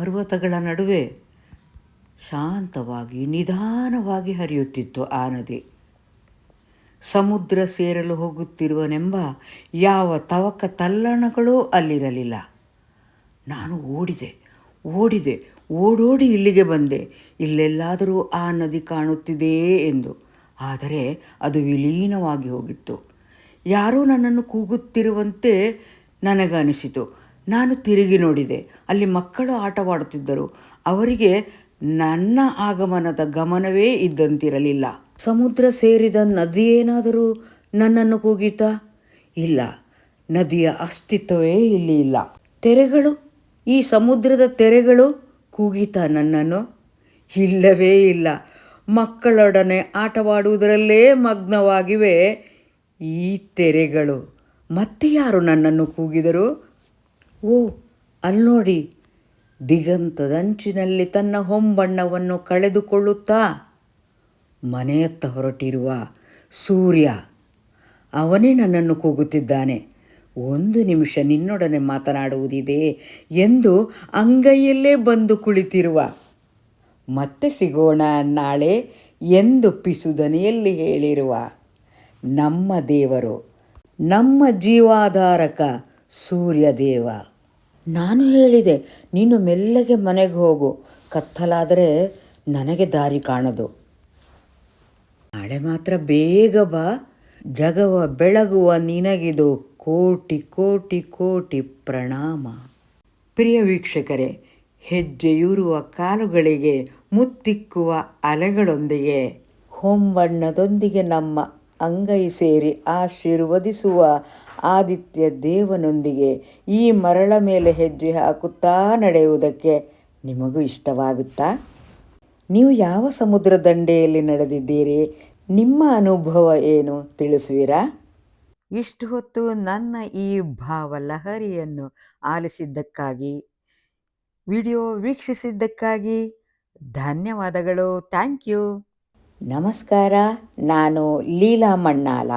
ಪರ್ವತಗಳ ನಡುವೆ ಶಾಂತವಾಗಿ ನಿಧಾನವಾಗಿ ಹರಿಯುತ್ತಿತ್ತು ಆ ನದಿ. ಸಮುದ್ರ ಸೇರಲು ಹೋಗುತ್ತಿರುವನೆಂಬ ಯಾವ ತವಕ ತಲ್ಲಣಗಳೂ ಅಲ್ಲಿರಲಿಲ್ಲ. ನಾನು ಓಡಿದೆ, ಓಡೋಡಿ ಇಲ್ಲಿಗೆ ಬಂದೆ, ಇಲ್ಲೆಲ್ಲಾದರೂ ಆ ನದಿ ಕಾಣುತ್ತಿದೆಯೇ ಎಂದು. ಆದರೆ ಅದು ವಿಲೀನವಾಗಿ ಹೋಗಿತ್ತು. ಯಾರೋ ನನ್ನನ್ನು ಕೂಗುತ್ತಿರುವಂತೆ ನನಗನಿಸಿತು. ನಾನು ತಿರುಗಿ ನೋಡಿದೆ. ಅಲ್ಲಿ ಮಕ್ಕಳು ಆಟವಾಡುತ್ತಿದ್ದರು. ಅವರಿಗೆ ನನ್ನ ಆಗಮನದ ಗಮನವೇ ಇದ್ದಂತಿರಲಿಲ್ಲ. ಸಮುದ್ರ ಸೇರಿದ ನದಿಯೇನಾದರೂ ನನ್ನನ್ನು ಕೂಗಿತಾ? ಇಲ್ಲ, ನದಿಯ ಅಸ್ತಿತ್ವವೇ ಇಲ್ಲಿ ಇಲ್ಲ. ತೆರೆಗಳು, ಈ ಸಮುದ್ರದ ತೆರೆಗಳು ಕೂಗಿತಾ ನನ್ನನ್ನು? ಇಲ್ಲವೇ ಇಲ್ಲ. ಮಕ್ಕಳೊಡನೆ ಆಟವಾಡುವುದರಲ್ಲೇ ಮಗ್ನವಾಗಿವೆ ಈ ತೆರೆಗಳು. ಮತ್ತೆ ಯಾರು ನನ್ನನ್ನು ಕೂಗಿದರು? ಓ, ಅಲ್ಲಿ ನೋಡಿ, ದಿಗಂತದಂಚಿನಲ್ಲಿ ತನ್ನ ಹೊಂಬಣ್ಣವನ್ನು ಕಳೆದುಕೊಳ್ಳುತ್ತಾ ಮನೆಯತ್ತ ಹೊರಟಿರುವ ಸೂರ್ಯ, ಅವನೇ ನನ್ನನ್ನು ಕೂಗುತ್ತಿದ್ದಾನೆ. 1 ನಿಮಿಷ ನಿನ್ನೊಡನೆ ಮಾತನಾಡುವುದಿದೆ ಎಂದು ಅಂಗೈಯಲ್ಲೇ ಬಂದು ಕುಳಿತಿರುವ, ಮತ್ತೆ ಸಿಗೋಣ ನಾಳೆ ಎಂದು ಪಿಸುದನಿಯಲ್ಲಿ ಹೇಳಿರುವ ನಮ್ಮ ದೇವರು, ನಮ್ಮ ಜೀವಾಧಾರಕ ಸೂರ್ಯದೇವ. ನಾನು ಹೇಳಿದೆ, ನೀನು ಮೆಲ್ಲಗೆ ಮನೆಗೆ ಹೋಗು, ಕತ್ತಲಾದರೆ ನನಗೆ ದಾರಿ ಕಾಣದು. ನಾಳೆ ಮಾತ್ರ ಬೇಗ ಬಾ, ಜಗವ ಬೆಳಗುವ ನಿನಗಿದು ಕೋಟಿ ಕೋಟಿ ಕೋಟಿ ಪ್ರಣಾಮ. ಪ್ರಿಯ ವೀಕ್ಷಕರೇ, ಹೆಜ್ಜೆಯೂರುವ ಕಾಲುಗಳಿಗೆ ಮುತ್ತಿಕ್ಕುವ ಅಲೆಗಳೊಂದಿಗೆ, ಹೊಂಬಣ್ಣದೊಂದಿಗೆ ನಮ್ಮ ಅಂಗೈ ಸೇರಿ ಆಶೀರ್ವದಿಸುವ ಆದಿತ್ಯ ದೇವನೊಂದಿಗೆ ಈ ಮರಳ ಮೇಲೆ ಹೆಜ್ಜೆ ಹಾಕುತ್ತಾ ನಡೆಯುವುದಕ್ಕೆ ನಿಮಗೂ ಇಷ್ಟವಾಗುತ್ತಾ? ನೀವು ಯಾವ ಸಮುದ್ರ ದಂಡೆಯಲ್ಲಿ ನಡೆದಿದ್ದೀರಿ? ನಿಮ್ಮ ಅನುಭವ ಏನು ತಿಳಿಸುವಿರಾ? ಇಷ್ಟು ಹೊತ್ತು ನನ್ನ ಈ ಭಾವಲಹರಿಯನ್ನು ಆಲಿಸಿದ್ದಕ್ಕಾಗಿ, ವಿಡಿಯೋ ವೀಕ್ಷಿಸಿದ್ದಕ್ಕಾಗಿ ಧನ್ಯವಾದಗಳು. Thank you. ನಮಸ್ಕಾರ. ನಾನು ಲೀಲಾ ಮಣ್ಣಾಲ.